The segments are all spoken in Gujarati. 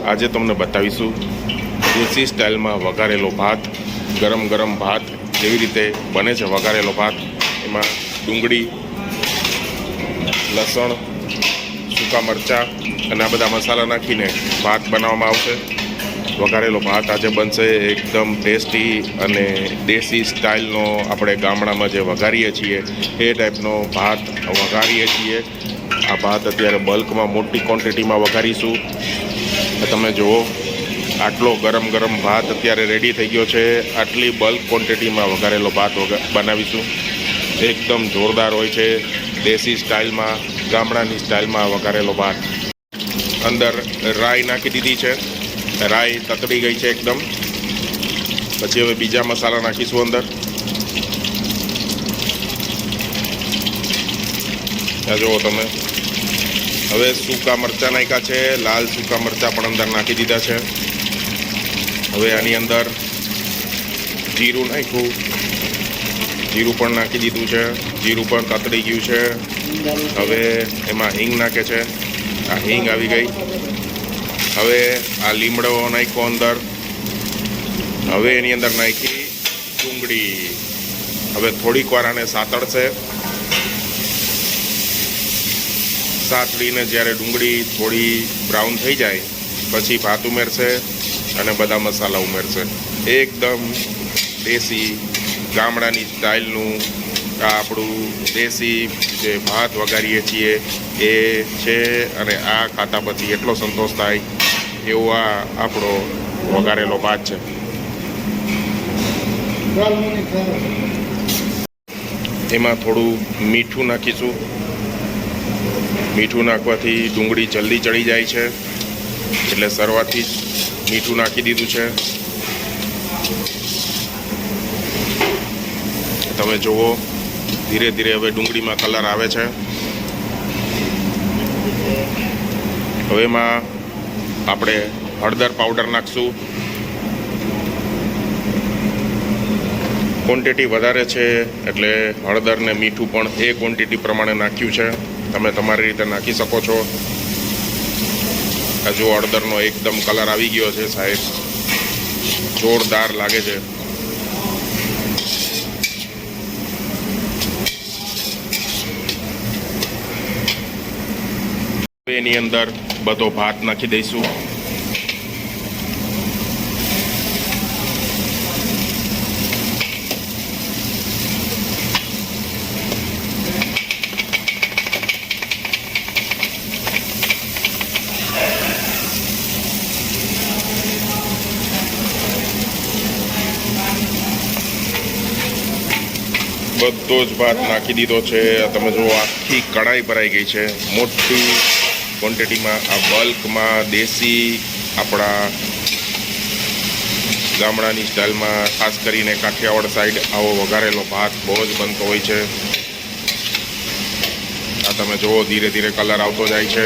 આજે તમને બતાવીશું દેશી સ્ટાઇલમાં વઘારેલો ભાત. ગરમ ગરમ ભાત કેવી રીતે બને છે. વઘારેલો ભાત, એમાં ડુંગળી, લસણ, સૂકા મરચાં અને આ બધા મસાલા નાખીને ભાત બનાવવામાં આવશે. વઘારેલો ભાત આજે બનશે એકદમ ટેસ્ટી અને દેશી સ્ટાઇલનો. આપણે ગામડામાં જે વઘારીએ છીએ એ ટાઈપનો ભાત વઘારીએ છીએ. આ ભાત અત્યારે બલ્કમાં મોટી ક્વોન્ટિટીમાં વઘારીશું. તમે જુઓ, આટલો ગરમ ગરમ ભાત અત્યારે રેડી થઈ ગયો છે. આટલી બલ્ક ક્વોન્ટિટીમાં વઘારેલો ભાત બનાવીશું. એકદમ જોરદાર હોય છે. દેશી સ્ટાઇલમાં, ગામડાની સ્ટાઇલમાં વઘારેલો ભાત. અંદર રાઈ નાખી દીધી છે. રાઈ તતડી ગઈ છે એકદમ. પછી હવે બીજા મસાલા નાખીશું અંદર. ત્યાં જુઓ તમે, હવે સૂકા મરચાં નાખ્યા છે. લાલ સૂકા મરચાં પણ અંદર નાખી દીધા છે. હવે આની અંદર જીરું નાખ્યું. જીરું પણ નાખી દીધું છે. જીરું પણ તતડી ગયું છે. હવે એમાં હિંગ નાખે છે. આ હિંગ આવી ગઈ. હવે આ લીમડો નાખ્યો અંદર. હવે એની અંદર નાખી ડુંગળી. હવે થોડીક વાર આને સાતળશે. સાતળીને જ્યારે ડુંગળી થોડી બ્રાઉન થઈ જાય પછી ભાત ઉમેરશે અને બધા મસાલા ઉમેરશે. એકદમ દેશી ગામડાની સ્ટાઇલનું આ આપણું દેશી જે ભાત વઘારીએ છીએ એ છે. અને આ ખાતા પછી એટલો સંતોષ થાય એવો આ આપણો વઘારેલો ભાત છે. એમાં થોડું મીઠું નાખીશું. મીઠું નાખવાથી ડુંગળી જલ્દી ચડી જાય છે, એટલે શરૂઆતથી જ મીઠું નાખી દીધું છે. તમે જુઓ, ધીરે ધીરે હવે ડુંગળીમાં કલર આવે છે. હવે એમાં આપણે હળદર પાવડર નાખશું. ક્વોન્ટિટી વધારે છે એટલે હળદર ને મીઠું પણ એ ક્વોન્ટિટી પ્રમાણે નાખ્યું છે. તમે તમારી રીતે નાખી શકો છો. હજુ હળદરનો એકદમ કલર આવી ગયો છે સાહેબ, જોરદાર લાગે છે. એની અંદર બધો ભાત નાખી દઈશું. બધો જ ભાત નાખી દીધો છે. તમે જુઓ, આખી કઢાઈ ભરાઈ ગઈ છે મોટી ક્વોન્ટિટીમાં. આ બલ્કમાં દેશી આપણા ગામડાની સ્ટાઇલમાં, ખાસ કરીને કાઠિયાવાડ સાઈડ આવો વઘારેલો ભાત બહુ જ બનતો હોય છે. આ તમે જુઓ, ધીરે ધીરે કલર આવતો જાય છે.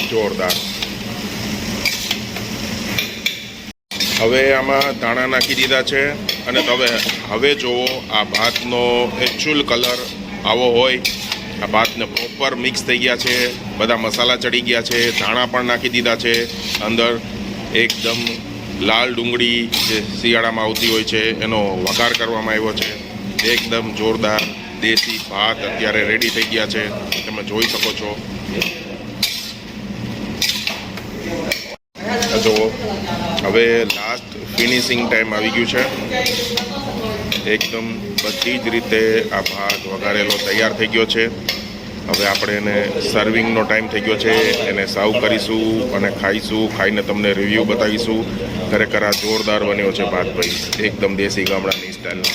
જોરદાર. હવે આમાં ધાણા નાખી દીધા છે. અને હવે જુઓ, આ ભાતનો એકચ્યુઅલ કલર આવો હોય. આ ભાતને પ્રોપર મિક્સ થઈ ગયા છે. બધા મસાલા ચડી ગયા છે. ધાણા પણ નાખી દીધા છે અંદર. એકદમ લાલ ડુંગળી જે શિયાળામાં આવતી હોય છે એનો વઘાર કરવામાં આવ્યો છે. એકદમ જોરદાર દેશી ભાત અત્યારે રેડી થઈ ગયા છે. તમે જોઈ શકો છો. જુઓ, હવે લાસ્ટ ફિનિશિંગ ટાઈમ આવી ગયું છે. એકદમ બધી જ રીતે આ ભાત વઘારેલો તૈયાર થઈ ગયો છે. હવે આપણે એને સર્વિંગનો ટાઈમ થઈ ગયો છે. એને સર્વ કરીશું અને ખાઈશું. ખાઈને તમને રિવ્યૂ બતાવીશું. ખરેખર આ જોરદાર બન્યો છે ભાત ભાઈ, એકદમ દેશી ગામડાની સ્ટાઇલનો.